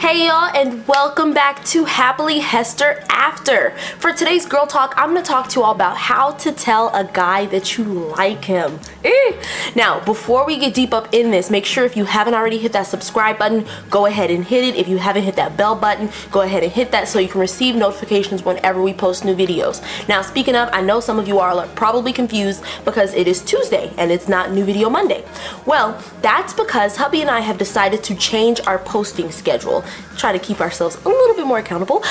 Hey y'all, and welcome back to Happily Hester After. For today's girl talk, I'm gonna talk to you all about how to tell a guy that you like him. Now, before we get deep up in this, make sure if you haven't already hit that subscribe button, go ahead and hit it. If you haven't hit that bell button, go ahead and hit that so you can receive notifications whenever we post new videos. Now, speaking of, I know some of you are probably confused because it is Tuesday and it's not New Video Monday. Well, that's because hubby and I have decided to change our posting schedule. Try to keep ourselves a little bit more accountable.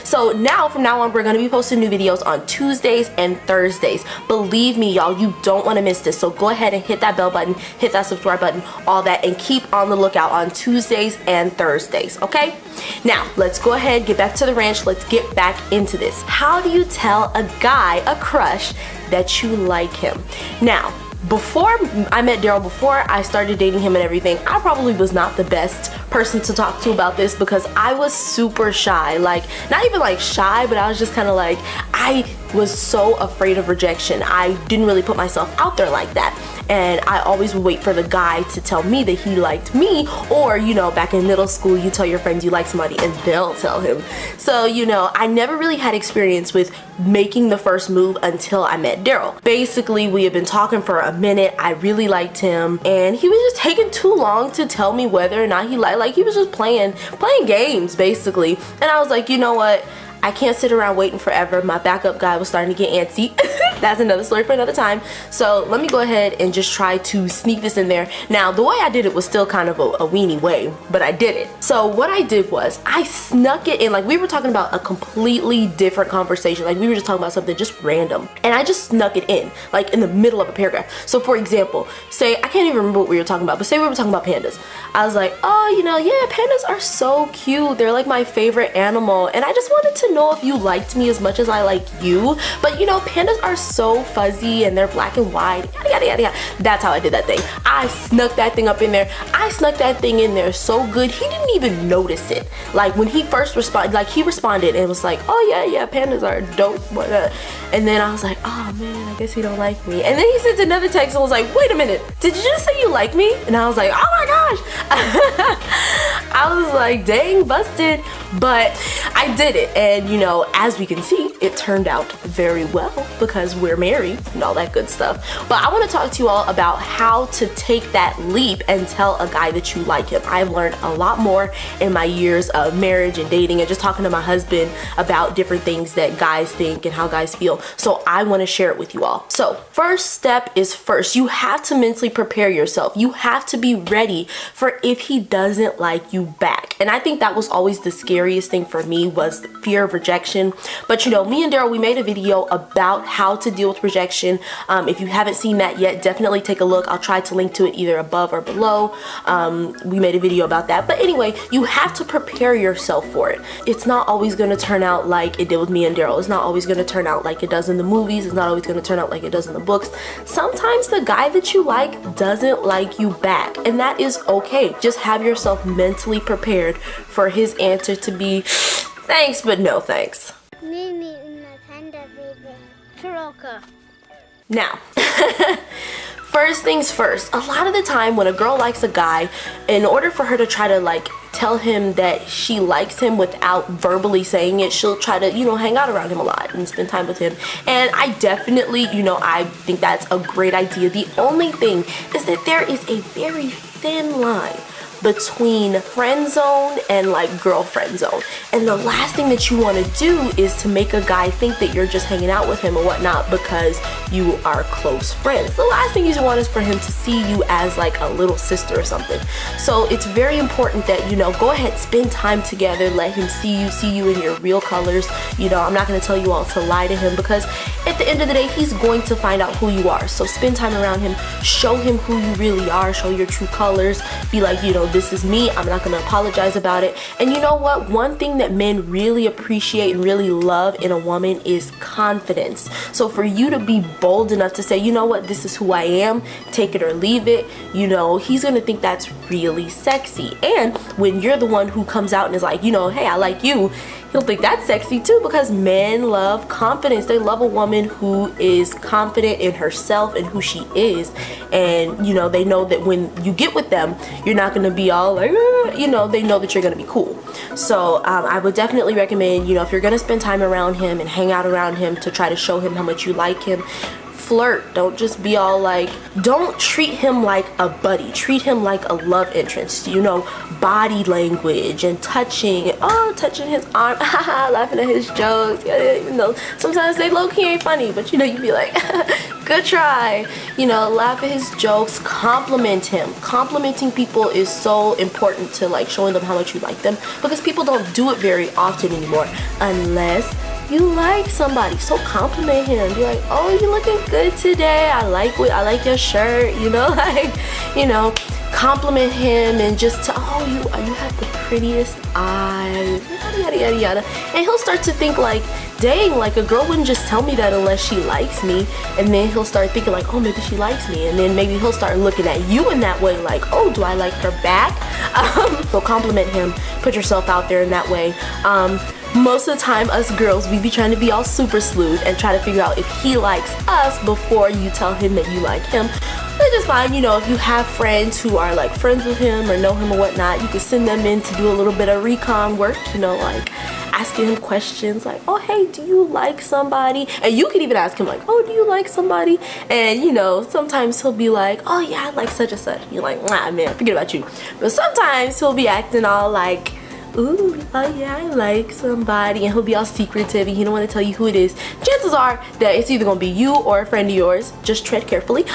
So now, from now on, we're going to be posting new videos on Tuesdays and Thursdays. Believe me, y'all, you don't want to miss this. So go ahead and hit that bell button, hit that subscribe button, all that, and keep on the lookout on Tuesdays and Thursdays, okay? Now, let's go ahead, get back to the ranch. Let's get back into this. How do you tell a guy, a crush, that you like him? Now, before I met Daryl, before I started dating him and everything, I probably was not the best person to talk to about this because I was super shy. Like, not even like shy, but I was just kind of like, I was so afraid of rejection. I didn't really put myself out there like that. And I always would wait for the guy to tell me that he liked me, or, you know, back in middle school, you tell your friends you like somebody and they'll tell him. So, you know, I never really had experience with making the first move until I met Daryl. Basically, we had been talking for a minute. I really liked him and he was just taking too long to tell me whether or not he liked, like he was just playing games basically. And I was like, you know what? I can't sit around waiting forever. My backup guy was starting to get antsy. That's another story for another time. So let me go ahead and just try to sneak this in there. Now, the way I did it was still kind of a weenie way, but I did it. So what I did was I snuck it in. Like, we were talking about a completely different conversation. Like, we were just talking about something just random. And I just snuck it in, like in the middle of a paragraph. So for example, say, I can't even remember what we were talking about, but say we were talking about pandas. I was like, oh, you know, yeah, pandas are so cute. They're like my favorite animal. And I just wanted to know if you liked me as much as I like you. But you know, pandas are so fuzzy and they're black and white, yada yada yada yada. That's how I did that thing. I snuck that thing up in there. I snuck that thing in there so good he didn't even notice it. Like, when he first responded, like, he responded and was like, oh yeah, pandas are dope. And then I was like, oh man, I guess he don't like me. And then he sent another text and was like, wait a minute, did you just say you like me? And I was like, oh my gosh. I was like, dang, busted. But I did it, and you know, as we can see, it turned out very well because we're married and all that good stuff. But I want to talk to you all about how to take that leap and tell a guy that you like him. I've learned a lot more in my years of marriage and dating and just talking to my husband about different things that guys think and how guys feel. So I want to share it with you all. So first step is first, you have to mentally prepare yourself. You have to be ready for if he doesn't like you back. And I think that was always the scariest thing for me, was the fear of rejection. But you know, me and Daryl, we made a video about how to deal with rejection. If you haven't seen that yet, definitely take a look. I'll try to link to it either above or below. We made a video about that. But anyway, you have to prepare yourself for it. It's not always going to turn out like it did with me and Daryl. It's not always going to turn out like it does in the movies. It's not always going to turn out like it does in the books. Sometimes the guy that you like doesn't like you back, and that is okay. Just have yourself mentally prepared for his answer to be thanks, but no thanks. Now, first things first, a lot of the time when a girl likes a guy, in order for her to try to like tell him that she likes him without verbally saying it, she'll try to, you know, hang out around him a lot and spend time with him. And I definitely, you know, I think that's a great idea. The only thing is that there is a very thin line between friend zone and like girlfriend zone. And the last thing that you want to do is to make a guy think that you're just hanging out with him or whatnot because you are close friends. The last thing you want is for him to see you as like a little sister or something. So it's very important that, you know, go ahead, spend time together, let him see you in your real colors. You know, I'm not going to tell you all to lie to him because at the end of the day, he's going to find out who you are. So spend time around him, show him who you really are, show your true colors, be like, you know, this is me, I'm not gonna apologize about it. And you know what, one thing that men really appreciate and really love in a woman is confidence. So for you to be bold enough to say, you know what, this is who I am, take it or leave it, you know, he's gonna think that's really sexy. And when you're the one who comes out and is like, you know, hey, I like you, he'll think that's sexy too, because men love confidence. They love a woman who is confident in herself and who she is, and you know, they know that when you get with them, you're not going to be all like, you know, they know that you're going to be cool. So I would definitely recommend, you know, if you're going to spend time around him and hang out around him, to try to show him how much you like him. Flirt. Don't just be all like, don't treat him like a buddy, treat him like a love interest. You know, body language and touching, touching his arm, laughing at his jokes, even though sometimes they low-key ain't funny, but you know, you'd be like, good try, you know, laugh at his jokes, compliment him. Complimenting people is so important to like showing them how much you like them, because people don't do it very often anymore unless you like somebody. So compliment him, be like, oh, you looking good today, I like your shirt, you know, like, you know, compliment him and just tell, oh, you have the prettiest eyes, yada yada yada, and he'll start to think like, dang, like a girl wouldn't just tell me that unless she likes me. And then he'll start thinking like, oh, maybe she likes me, and then maybe he'll start looking at you in that way, like, oh, do I like her back? So compliment him, put yourself out there in that way. Most of the time, us girls, we be trying to be all super sleuth and try to figure out if he likes us before you tell him that you like him. Which is fine, you know, if you have friends who are like friends with him or know him or whatnot, you can send them in to do a little bit of recon work, you know, like asking him questions like, oh, hey, do you like somebody? And you can even ask him like, oh, do you like somebody? And you know, sometimes he'll be like, oh yeah, I like such and such. You're like, nah, man, forget about you. But sometimes he'll be acting all like, ooh, oh yeah, I like somebody, and he'll be all secretive and he don't want to tell you who it is. Chances are that it's either gonna be you or a friend of yours. Just tread carefully.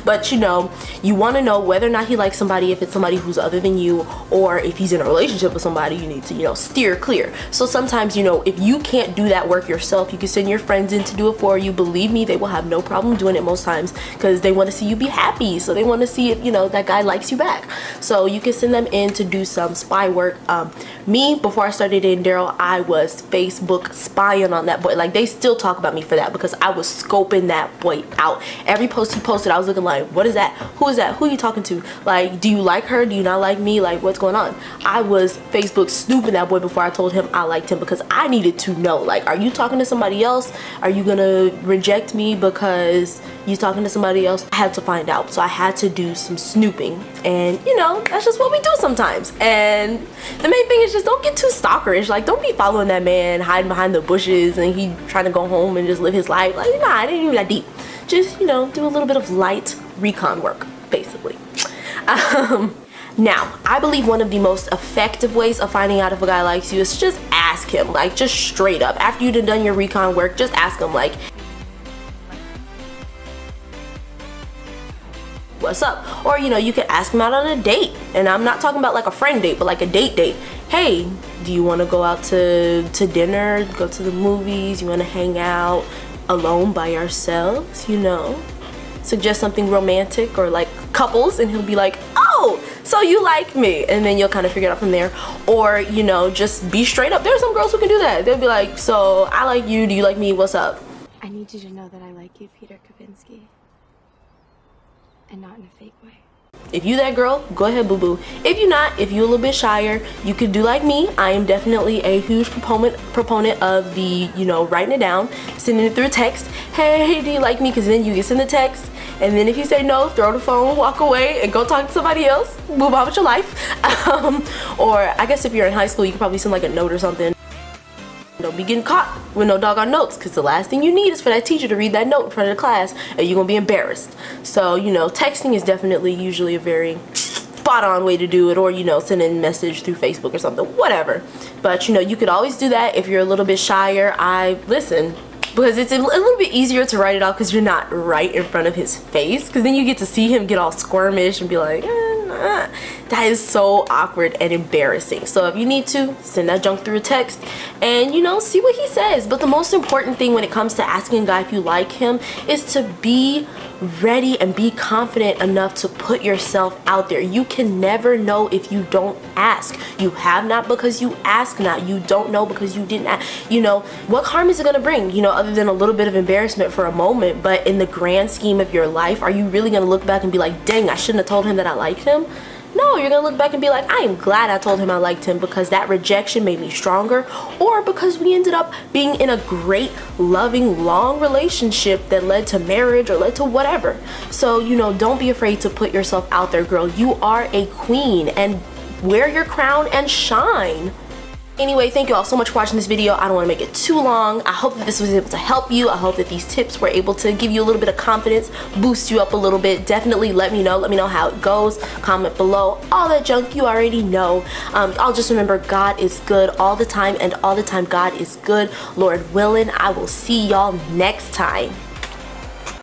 But you know, you want to know whether or not he likes somebody, if it's somebody who's other than you, or if he's in a relationship with somebody, you need to, you know, steer clear. So sometimes, you know, if you can't do that work yourself, you can send your friends in to do it for you. Believe me, they will have no problem doing it most times, because they want to see you be happy, so they want to see if, you know, that guy likes you back. So you can send them in to do some spy work. Me, before I started dating Daryl, I was Facebook spying on that boy. Like, they still talk about me for that, because I was scoping that boy out. Every post he posted, I was looking like, what is that? Who is that? Who are you talking to? Like, do you like her? Do you not like me? Like, what's going on? I was Facebook snooping that boy before I told him I liked him, because I needed to know, like, are you talking to somebody else? Are you gonna reject me because you talking to somebody else? I had to find out, so I had to do some snooping, and you know, that's just what we do sometimes. And the main thing is just don't get too stalkerish. Like, don't be following that man, hiding behind the bushes, and he trying to go home and just live his life. Like, nah, it ain't even that deep. Just, you know, do a little bit of light recon work, basically. Now, I believe one of the most effective ways of finding out if a guy likes you is to just ask him, like, just straight up. After you've done your recon work, just ask him, like, what's up? Or, you know, you can ask him out on a date, and I'm not talking about like a friend date, but like a date. Hey, do you want to go out to dinner, go to the movies? You want to hang out alone by yourselves? You know, suggest something romantic or like couples, and he'll be like, oh, so you like me, and then you'll kind of figure it out from there. Or, you know, just be straight up. There are some girls who can do that. They'll be like, so I like you, do you like me, what's up? I need you to know that I like you, Peter Kavinsky. And not in a fake way. If you that girl, go ahead, boo-boo. If you're not, if you're a little bit shyer, you could do like me. I am definitely a huge proponent of the, you know, writing it down, sending it through a text. Hey, do you like me? Because then you can send the text, and then if you say no, throw the phone, walk away, and go talk to somebody else. Move on with your life. Or I guess if you're in high school, you can probably send like a note or something. Don't be getting caught with no doggone notes, because the last thing you need is for that teacher to read that note in front of the class and you're gonna be embarrassed. So, you know, texting is definitely usually a very spot on way to do it, or, you know, sending a message through Facebook or something, whatever. But, you know, you could always do that if you're a little bit shyer. Listen, because it's a little bit easier to write it out because you're not right in front of his face, because then you get to see him get all squirmish and be like, that is so awkward and embarrassing. So if you need to, send that junk through a text and, you know, see what he says. But the most important thing when it comes to asking a guy if you like him is to be ready and be confident enough to put yourself out there. You can never know if you don't ask. You have not because you ask not. You don't know because you didn't ask. You know, what harm is it gonna bring, you know, other than a little bit of embarrassment for a moment? But in the grand scheme of your life, are you really gonna look back and be like, dang, I shouldn't have told him that I liked him? No, you're gonna look back and be like, I am glad I told him I liked him because that rejection made me stronger, or because we ended up being in a great, loving, long relationship that led to marriage or led to whatever. So, you know, don't be afraid to put yourself out there, girl. You are a queen, and wear your crown and shine. Anyway, thank you all so much for watching this video. I don't want to make it too long. I hope that this was able to help you. I hope that these tips were able to give you a little bit of confidence, boost you up a little bit. Definitely let me know how it goes. Comment below. All that junk you already know. I'll just remember, God is good all the time, and all the time God is good. Lord willing, I will see y'all next time.